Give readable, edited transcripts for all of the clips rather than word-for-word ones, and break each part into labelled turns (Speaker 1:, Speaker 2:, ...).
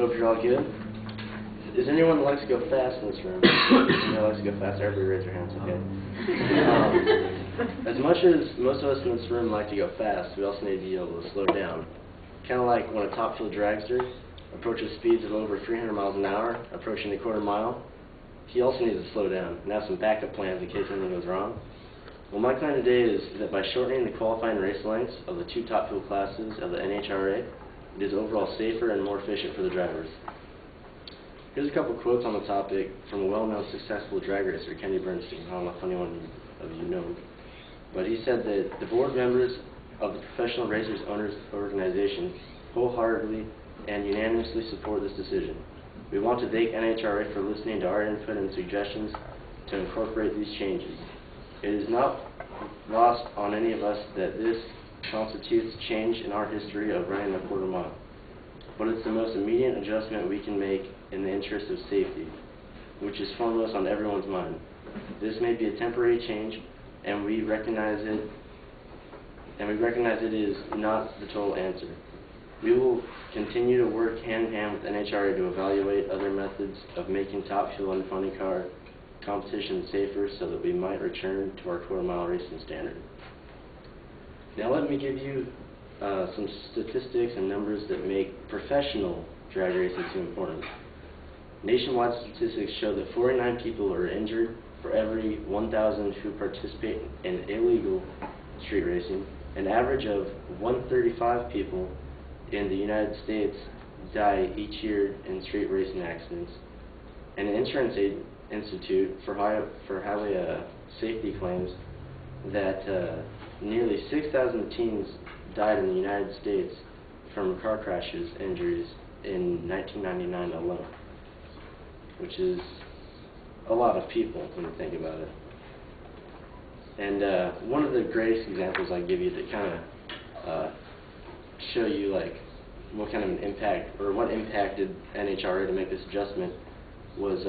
Speaker 1: Hope you're all good. Is anyone that likes to go fast in this room? Anyone that likes to go fast? Everybody raise your hands, okay? As much as most of us in this room like to go fast, we also need to be able to slow down. Kind of like when a top fuel dragster approaches speeds of over 300 miles an hour, approaching the quarter mile, he also needs to slow down and have some backup plans in case anything goes wrong. Well, my plan today is that by shortening the qualifying race lengths of the two top fuel classes of the NHRA, it is overall safer and more efficient for the drivers. Here's a couple quotes on the topic from a well-known successful drag racer, Kenny Bernstein. I don't know if anyone of you know him. But he said that the board members of the Professional Racers Owners Organization wholeheartedly and unanimously support this decision. We want to thank NHRA for listening to our input and suggestions to incorporate these changes. It is not lost on any of us that this constitutes change in our history of running the quarter mile, but it's the most immediate adjustment we can make in the interest of safety, which is foremost on everyone's mind. This may be a temporary change, and we recognize it is not the total answer. We will continue to work hand in hand with NHRA to evaluate other methods of making top fuel and funny car competition safer so that we might return to our quarter mile racing standard. Now let me give you some statistics and numbers that make professional drag racing so important. Nationwide statistics show that 49 people are injured for every 1,000 who participate in illegal street racing. An average of 135 people in the United States die each year in street racing accidents. And an insurance institute for highway safety claims that nearly 6,000 teens died in the United States from car crashes injuries in 1999 alone, which is a lot of people when you think about it. And one of the greatest examples I give you to kind of show you like what kind of an impact or what impacted NHRA to make this adjustment was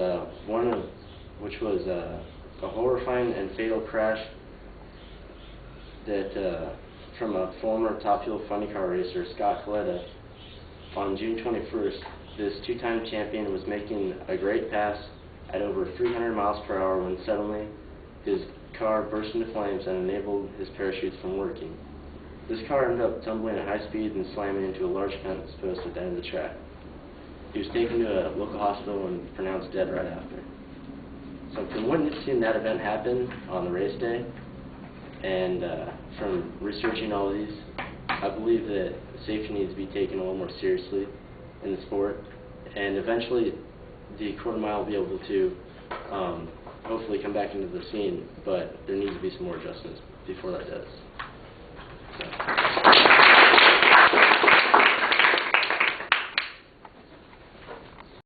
Speaker 1: which was a horrifying and fatal crash that from a former Top Fuel funny car racer, Scott Coletta. On June 21st, this two-time champion was making a great pass at over 300 miles per hour when suddenly his car burst into flames and enabled his parachutes from working. This car ended up tumbling at high speed and slamming into a large fence post at the end of the track. He was taken to a local hospital and pronounced dead right after. So from witnessing that event happen on the race day, and from researching all these, I believe that safety needs to be taken a little more seriously in the sport, and eventually the quarter mile will be able to hopefully come back into the scene, but there needs to be some more adjustments before that does. So.